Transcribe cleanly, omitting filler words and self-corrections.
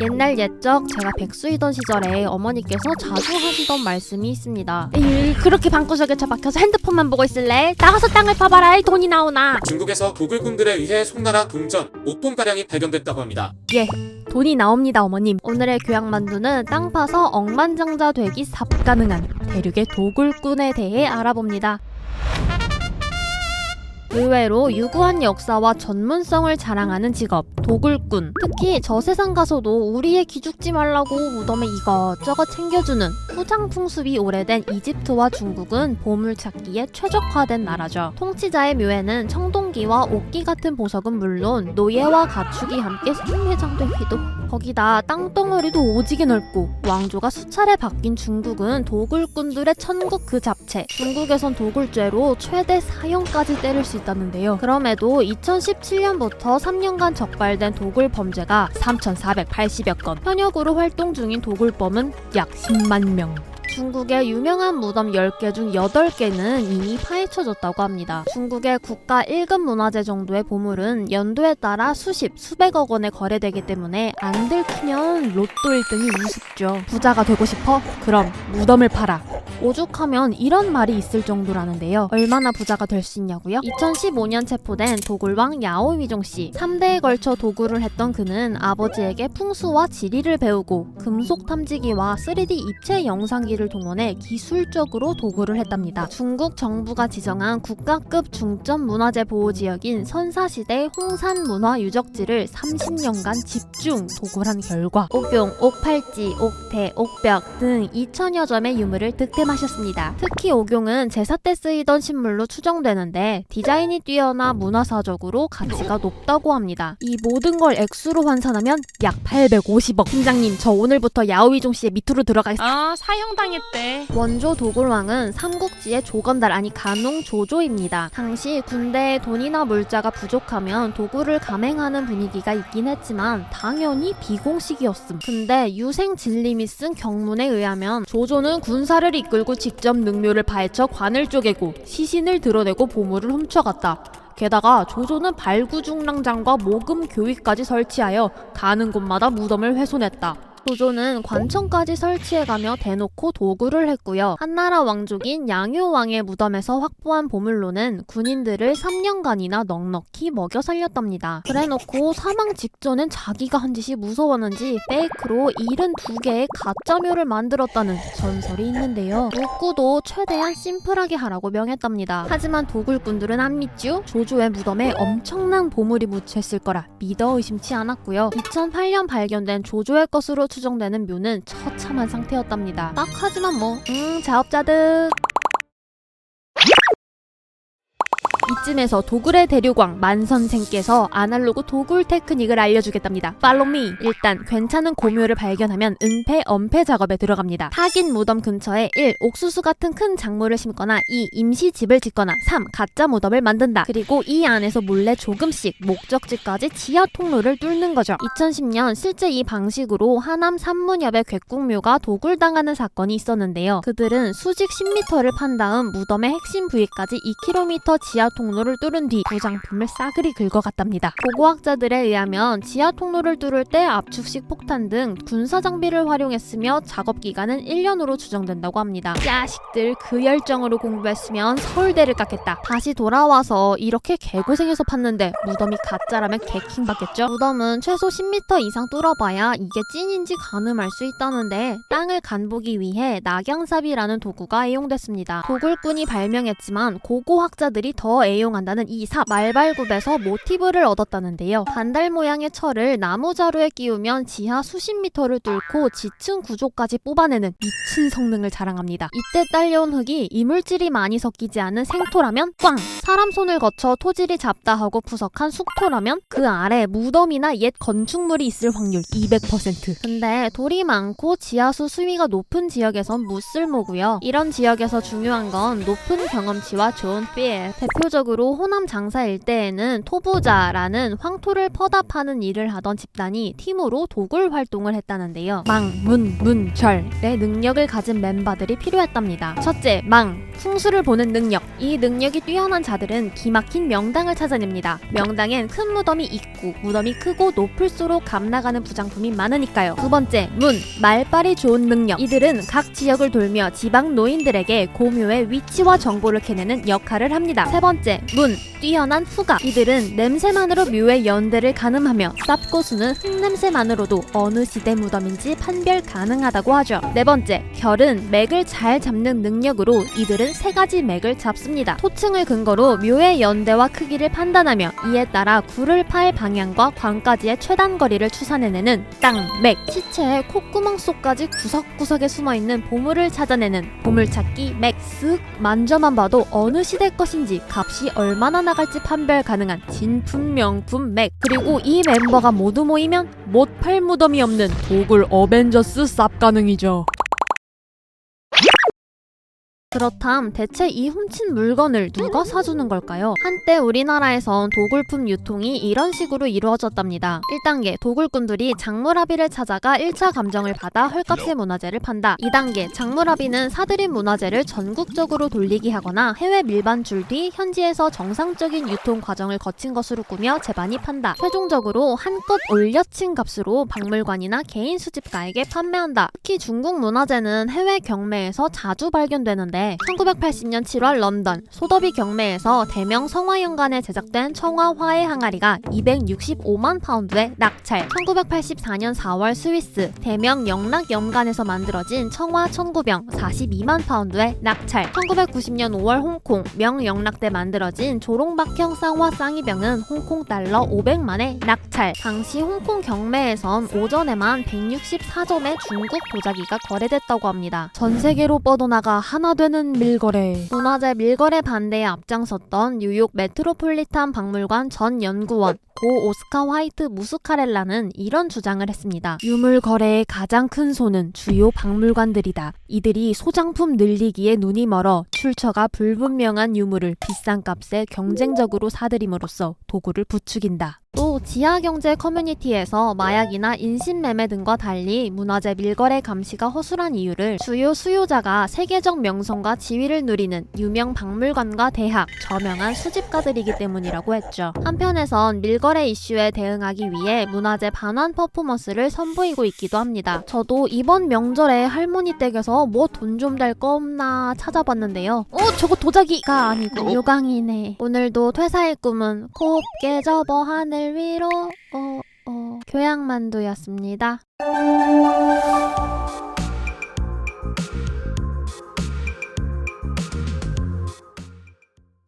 옛날 옛적 제가 백수이던 시절에 어머니께서 자주 하시던 말씀이 있습니다. 에이, 그렇게 방구석에 처박혀서 핸드폰만 보고 있을래? 나가서 땅을 파봐라. 돈이 나오나. 중국에서 도굴꾼들에 의해 송나라 동전 5톤가량이 발견됐다고 합니다. 예, 돈이 나옵니다 어머님. 오늘의 교양만두는 땅 파서 억만장자 되기 삽가능한 대륙의 도굴꾼에 대해 알아봅니다. 의외로 유구한 역사와 전문성을 자랑하는 직업, 도굴꾼. 특히 저 세상 가서도 우리의 기죽지 말라고 무덤에 이것저것 챙겨주는 후장풍습이 오래된 이집트와 중국은 보물찾기에 최적화된 나라죠. 통치자의 묘에는 청동기와 옥기 같은 보석은 물론 노예와 가축이 함께 생매장되기도. 거기다 땅덩어리도 오지게 넓고 왕조가 수차례 바뀐 중국은 도굴꾼들의 천국 그 자체. 중국에선 도굴죄로 최대 사형까지 때릴 수 있다는데요. 그럼에도 2017년부터 3년간 적발된 도굴 범죄가 3,480여 건, 현역으로 활동 중인 도굴범은 약 10만 명. 중국의 유명한 무덤 10개 중 8개는 이미 파헤쳐졌다고 합니다. 중국의 국가 1급 문화재 정도의 보물은 연도에 따라 수십, 수백억 원에 거래되기 때문에 안 들키면 로또 1등이 우습죠. 부자가 되고 싶어? 그럼 무덤을 팔아. 오죽하면 이런 말이 있을 정도라는데요. 얼마나 부자가 될 수 있냐고요? 2015년 체포된 도굴왕 야오위종씨. 3대에 걸쳐 도굴을 했던 그는 아버지에게 풍수와 지리를 배우고 금속 탐지기와 3D 입체 영상기를 동원해 기술적으로 도굴을 했답니다. 중국 정부가 지정한 국가급 중점 문화재 보호지역인 선사시대 홍산문화유적지를 30년간 집중 도굴한 결과 옥용, 옥팔찌, 옥대, 옥벽 등 2천여 점의 유물을 득템하셨습니다. 특히 옥용은 제사 때 쓰이던 신물로 추정되는데 디자인이 뛰어나 문화사적으로 가치가 높다고 합니다. 이 모든 걸 액수로 환산하면 약 850억. 팀장님, 저 오늘부터 야오위종 씨의 밑으로 들어가겠습니다. 사형당했대. 원조 도굴왕은 삼국지의 조건달 아니 간홍 조조입니다. 당시 군대에 돈이나 물자가 부족하면 도굴을 감행하는 분위기가 있긴 했지만 당연히 비공식이었음. 근데 유생 진림이 쓴 경문에 의하면 조조는 군사를 이끌고 직접 능묘를 파헤쳐 관을 쪼개고 시신을 드러내고 보물을 훔쳐갔다. 게다가 조조는 발구중랑장과 모금 교위까지 설치하여 가는 곳마다 무덤을 훼손했다. 조조는 관청까지 설치해가며 대놓고 도굴을 했고요. 한나라 왕족인 양효왕의 무덤에서 확보한 보물로는 군인들을 3년간이나 넉넉히 먹여 살렸답니다. 그래놓고 사망 직전엔 자기가 한 짓이 무서웠는지 페이크로 72개의 가짜묘를 만들었다는 전설이 있는데요. 문구도 최대한 심플하게 하라고 명했답니다. 하지만 도굴꾼들은 안 믿죠? 조조의 무덤에 엄청난 보물이 묻혀있을 거라 믿어 의심치 않았고요. 2008년 발견된 조조의 것으로 추정되는 묘는 처참한 상태였답니다. 딱 하지만 자업자득. 이쯤에서 도굴의 대륙왕 만선생께서 아날로그 도굴 테크닉을 알려주겠답니다. Follow me. 일단 괜찮은 고묘를 발견하면 은폐, 엄폐 작업에 들어갑니다. 타긴 무덤 근처에 1. 옥수수 같은 큰 작물을 심거나 2. 임시집을 짓거나 3. 가짜 무덤을 만든다. 그리고 이 안에서 몰래 조금씩 목적지까지 지하 통로를 뚫는 거죠. 2010년 실제 이 방식으로 하남 산문엽의 객국묘가 도굴당하는 사건이 있었는데요. 그들은 수직 10m를 판 다음 무덤의 핵심 부위까지 2km 지하 통로를 뚫은 뒤 부장품을 싸그리 긁어갔답니다. 고고학자들에 의하면 지하 통로를 뚫을 때 압축식 폭탄 등 군사 장비를 활용했으며 작업 기간은 1년으로 추정된다고 합니다. 자식들 그 열정으로 공부했으면 서울대를 깎겠다. 다시 돌아와서 이렇게 개고생해서 팠는데 무덤이 가짜라면 개킹받겠죠? 무덤은 최소 10m 이상 뚫어봐야 이게 찐인지 가늠할 수 있다는데 땅을 간보기 위해 낙양삽이라는 도구가 애용됐습니다. 도굴꾼이 발명했지만 고고학자들이 더 애용한다는 이 삽, 말발굽에서 모티브를 얻었다는데요. 반달 모양의 철을 나무 자루에 끼우면 지하 수십 미터를 뚫고 지층 구조까지 뽑아내는 미친 성능을 자랑합니다. 이때 딸려온 흙이 이물질이 많이 섞이지 않은 생토라면 꽝! 사람 손을 거쳐 토질이 잡다 하고 푸석한 숙토라면 그 아래 무덤이나 옛 건축물이 있을 확률 200%. 근데 돌이 많고 지하수 수위가 높은 지역에선 무쓸모고요. 이런 지역에서 중요한 건 높은 경험치와 좋은 필. 대표적 대표적으로 호남 장사 일대에는 토부자라는 황토를 퍼다 파는 일을 하던 집단이 팀으로 도굴 활동을 했다는데요. 망, 문, 문, 절의 능력을 가진 멤버들이 필요했답니다. 첫째, 망, 풍수를 보는 능력. 이 능력이 뛰어난 자들은 기막힌 명당을 찾아냅니다. 명당엔 큰 무덤이 있고 무덤이 크고 높을수록 값나가는 부장품이 많으니까요. 두 번째, 문, 말빨이 좋은 능력. 이들은 각 지역을 돌며 지방 노인들에게 고묘의 위치와 정보를 캐내는 역할을 합니다. 세 번째, 문, 뛰어난 후각. 이들은 냄새만으로 묘의 연대를 가늠하며 쌉고수는 흙냄새만으로도 어느 시대 무덤인지 판별 가능하다고 하죠. 네 번째, 결은 맥을 잘 잡는 능력으로 이들은 세 가지 맥을 잡습니다. 토층을 근거로 묘의 연대와 크기를 판단하며 이에 따라 굴을 팔 방향과 광까지의 최단 거리를 추산해내는 땅, 맥. 시체의 콧구멍 속까지 구석구석에 숨어있는 보물을 찾아내는 보물찾기 맥. 쓱 만져만 봐도 어느 시대 것인지 값이 얼마나 나갈지 판별 가능한 진품 명품 맥. 그리고 이 멤버가 모두 모이면 못 팔 무덤이 없는 도굴 어벤져스 쌉 가능이죠. 그렇담 대체 이 훔친 물건을 누가 사주는 걸까요? 한때 우리나라에선 도굴품 유통이 이런 식으로 이루어졌답니다. 1단계 도굴꾼들이 장물아비를 찾아가 1차 감정을 받아 헐값의 문화재를 판다. 2단계 장물아비는 사들인 문화재를 전국적으로 돌리기 하거나 해외 밀반출 뒤 현지에서 정상적인 유통 과정을 거친 것으로 꾸며 재반이 판다. 최종적으로 한껏 올려친 값으로 박물관이나 개인 수집가에게 판매한다. 특히 중국 문화재는 해외 경매에서 자주 발견되는데 1980년 7월 런던 소더비 경매에서 대명 성화연간에 제작된 청화 화해 항아리가 265만 파운드에 낙찰. 1984년 4월 스위스 대명 영락연간에서 만들어진 청화 천구병 42만 파운드에 낙찰. 1990년 5월 홍콩 명영락대 만들어진 조롱박형 쌍화 쌍이병은 홍콩 달러 500만에 낙찰. 당시 홍콩 경매에선 오전에만 164점의 중국 도자기가 거래됐다고 합니다. 전 세계로 뻗어나가 하나 되는 밀거래. 문화재 밀거래 반대에 앞장섰던 뉴욕 메트로폴리탄 박물관 전 연구원 고 오스카 화이트 무스카렐라는 이런 주장을 했습니다. 유물 거래의 가장 큰 손은 주요 박물관들이다. 이들이 소장품 늘리기에 눈이 멀어 출처가 불분명한 유물을 비싼 값에 경쟁적으로 사들임으로써 도구를 부추긴다. 또 지하경제 커뮤니티에서 마약이나 인신매매 등과 달리 문화재 밀거래 감시가 허술한 이유를 주요 수요자가 세계적 명성과 지위를 누리는 유명 박물관과 대학, 저명한 수집가들이기 때문이라고 했죠. 한편에선 밀거래 이슈에 대응하기 위해 문화재 반환 퍼포먼스를 선보이고 있기도 합니다. 저도 이번 명절에 할머니 댁에서 뭐 돈 좀 될 거 없나 찾아봤는데요. 저거 도자기가 아니고 요강이네. 오늘도 퇴사의 꿈은 곱게 접어 하늘 위로 교양만두였습니다.